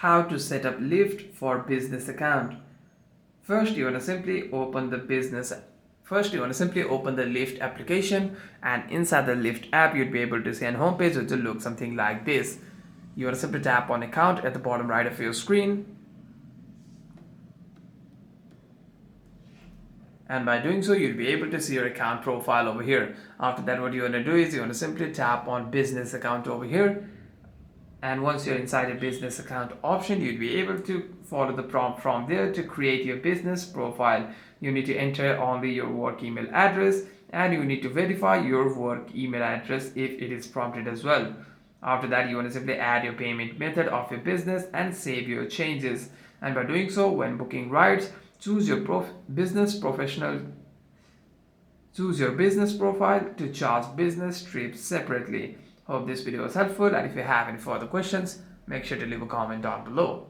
how to set up Lyft for business account. First, you want to simply open the Lyft application, and inside the Lyft app, you'd be able to see an home page which will look something like this. You want to simply tap on account at the bottom right of your screen. And by doing so, you'll be able to see your account profile over here. After that, what you want to do is you want to simply tap on business account over here. And once you're inside a business account option, you'll be able to follow the prompt from there to create your business profile. You need to enter only your work email address, and you need to verify your work email address if it is prompted as well. After that, you want to simply add your payment method of your business and save your changes. And by doing so, when booking rides, choose your business profile to charge business trips separately. Hope this video was helpful, and if you have any further questions, make sure to leave a comment down below.